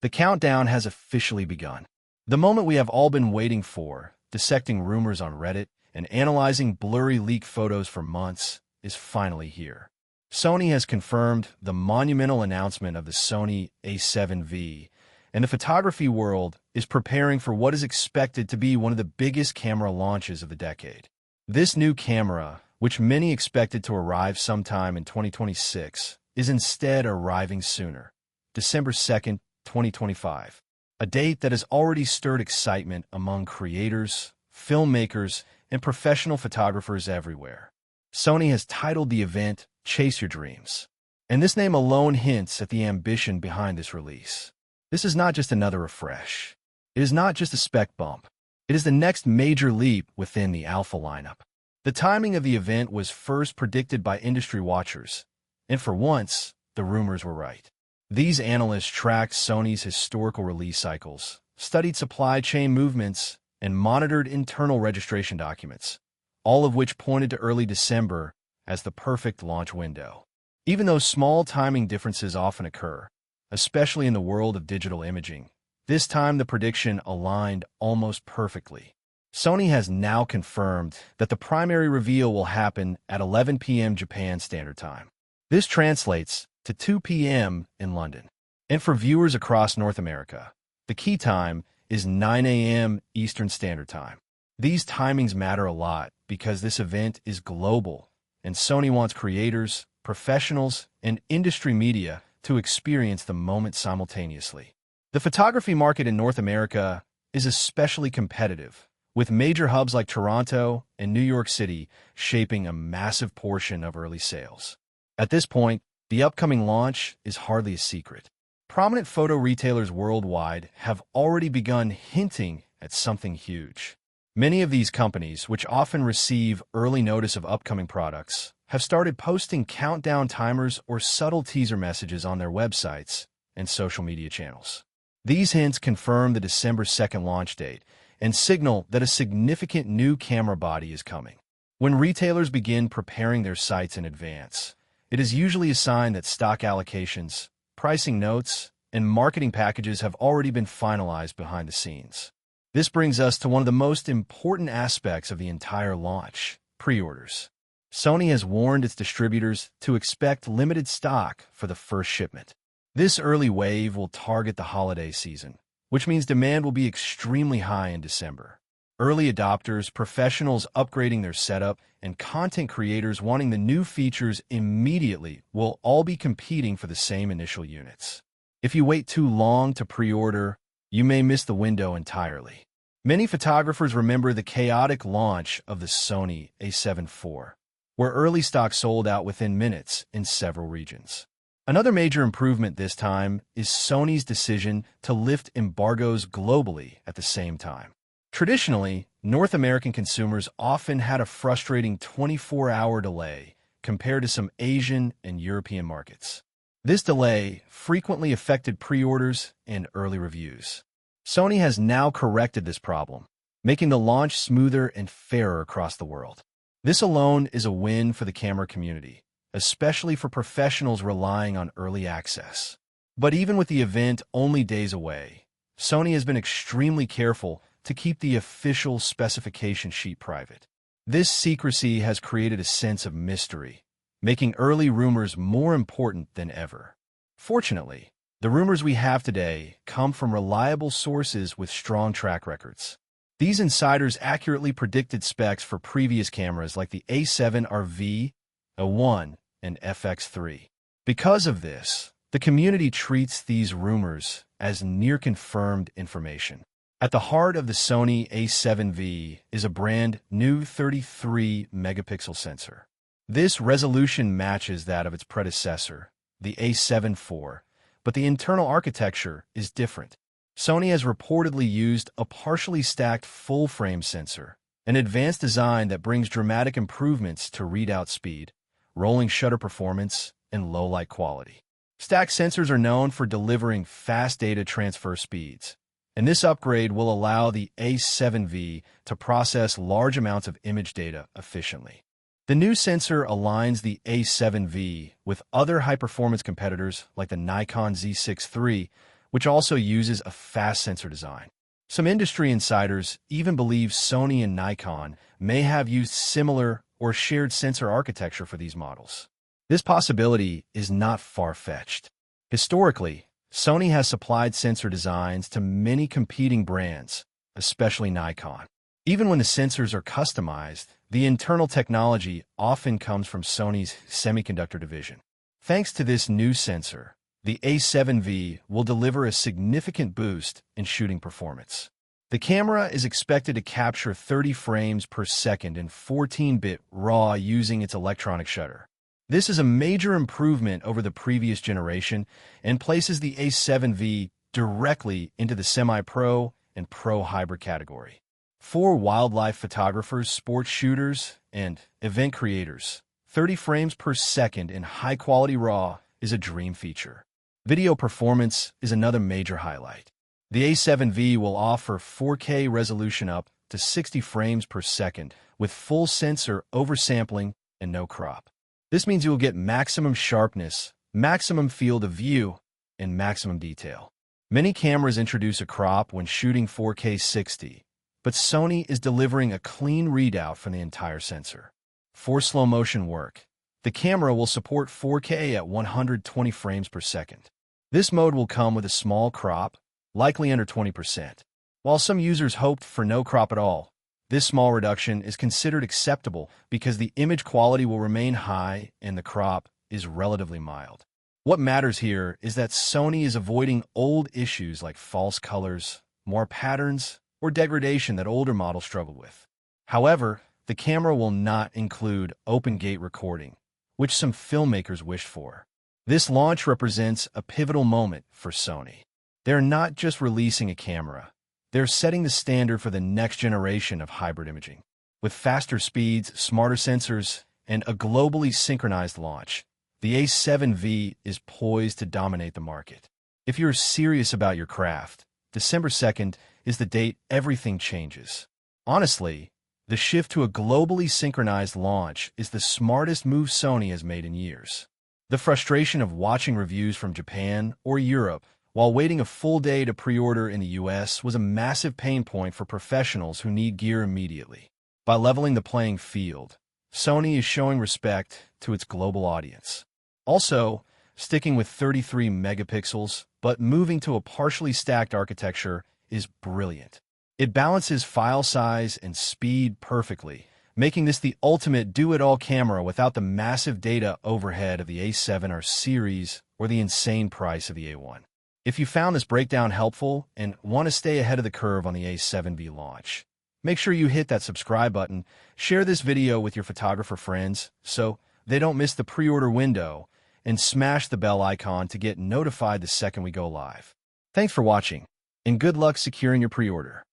The countdown has officially begun. The moment we have all been waiting for, dissecting rumors on Reddit and analyzing blurry leaked photos for months, is finally here. Sony has confirmed the monumental announcement of the Sony A7V, and the photography world is preparing for what is expected to be one of the biggest camera launches of the decade. This new camera, which many expected to arrive sometime in 2026, is instead arriving sooner, December 2nd, 2025, a date that has already stirred excitement among creators, filmmakers, and professional photographers everywhere. Sony has titled the event Chase Your Dreams, and this name alone hints at the ambition behind this release. This is not just another refresh. It is not just a spec bump. It is the next major leap within the Alpha lineup. The timing of the event was first predicted by industry watchers, and for once, the rumors were right. These analysts tracked Sony's historical release cycles, studied supply chain movements, and monitored internal registration documents, all of which pointed to early December as the perfect launch window. Even though small timing differences often occur, especially in the world of digital imaging, this time the prediction aligned almost perfectly. Sony has now confirmed that the primary reveal will happen at 11 p.m. Japan Standard Time. This translates to 2 p.m. in London. And for viewers across North America, the key time is 9 a.m. Eastern Standard Time. These timings matter a lot because this event is global, and Sony wants creators, professionals, and industry media to experience the moment simultaneously. The photography market in North America is especially competitive, with major hubs like Toronto and New York City shaping a massive portion of early sales. At this point, the upcoming launch is hardly a secret. Prominent photo retailers worldwide have already begun hinting at something huge. Many of these companies, which often receive early notice of upcoming products, have started posting countdown timers or subtle teaser messages on their websites and social media channels. These hints confirm the December 2nd launch date and signal that a significant new camera body is coming. When retailers begin preparing their sites in advance, it is usually a sign that stock allocations, pricing notes, and marketing packages have already been finalized behind the scenes. This brings us to one of the most important aspects of the entire launch: pre-orders. Sony has warned its distributors to expect limited stock for the first shipment. This early wave will target the holiday season, which means demand will be extremely high in December. Early adopters, professionals upgrading their setup, and content creators wanting the new features immediately will all be competing for the same initial units. If you wait too long to pre-order, you may miss the window entirely. Many photographers remember the chaotic launch of the Sony A7 IV, where early stock sold out within minutes in several regions. Another major improvement this time is Sony's decision to lift embargoes globally at the same time. Traditionally, North American consumers often had a frustrating 24-hour delay compared to some Asian and European markets. This delay frequently affected pre-orders and early reviews. Sony has now corrected this problem, making the launch smoother and fairer across the world. This alone is a win for the camera community, especially for professionals relying on early access. But even with the event only days away, Sony has been extremely careful to keep the official specification sheet private. This secrecy has created a sense of mystery, making early rumors more important than ever. Fortunately, the rumors we have today come from reliable sources with strong track records. These insiders accurately predicted specs for previous cameras like the A7V, A1, and FX3. Because of this, the community treats these rumors as near-confirmed information. At the heart of the Sony A7V is a brand new 33-megapixel sensor. This resolution matches that of its predecessor, the A7 IV, but the internal architecture is different. Sony has reportedly used a partially stacked full-frame sensor, an advanced design that brings dramatic improvements to readout speed, rolling shutter performance, and low-light quality. Stacked sensors are known for delivering fast data transfer speeds, and this upgrade will allow the A7V to process large amounts of image data efficiently. The new sensor aligns the A7V with other high-performance competitors like the Nikon Z6 III, which also uses a fast sensor design. Some industry insiders even believe Sony and Nikon may have used similar or shared sensor architecture for these models. This possibility is not far-fetched. Historically, Sony has supplied sensor designs to many competing brands, especially Nikon. Even when the sensors are customized, the internal technology often comes from Sony's semiconductor division. Thanks to this new sensor, the A7V will deliver a significant boost in shooting performance. The camera is expected to capture 30 frames per second in 14-bit RAW using its electronic shutter. This is a major improvement over the previous generation and places the A7V directly into the semi-pro and pro hybrid category. For wildlife photographers, sports shooters, and event creators, 30 frames per second in high-quality RAW is a dream feature. Video performance is another major highlight. The A7V will offer 4K resolution up to 60 frames per second with full sensor oversampling and no crop. This means you will get maximum sharpness, maximum field of view, and maximum detail. Many cameras introduce a crop when shooting 4K 60, but Sony is delivering a clean readout from the entire sensor. For slow motion work, the camera will support 4K at 120 frames per second. This mode will come with a small crop, likely under 20%. While some users hoped for no crop at all, this small reduction is considered acceptable because the image quality will remain high and the crop is relatively mild. What matters here is that Sony is avoiding old issues like false colors, more patterns, or degradation that older models struggled with. However, the camera will not include open gate recording, which some filmmakers wished for. This launch represents a pivotal moment for Sony. They're not just releasing a camera, they're setting the standard for the next generation of hybrid imaging. With faster speeds, smarter sensors, and a globally synchronized launch, the A7V is poised to dominate the market. If you're serious about your craft, December 2nd is the date everything changes. Honestly, the shift to a globally synchronized launch is the smartest move Sony has made in years. The frustration of watching reviews from Japan or Europe while waiting a full day to pre-order in the US was a massive pain point for professionals who need gear immediately. By leveling the playing field, Sony is showing respect to its global audience. Also, sticking with 33 megapixels but moving to a partially stacked architecture is brilliant. It balances file size and speed perfectly, making this the ultimate do-it-all camera without the massive data overhead of the A7R series or the insane price of the A1. If you found this breakdown helpful and want to stay ahead of the curve on the A7V launch, make sure you hit that subscribe button, share this video with your photographer friends so they don't miss the pre-order window, and smash the bell icon to get notified the second we go live. Thanks for watching, and good luck securing your pre-order.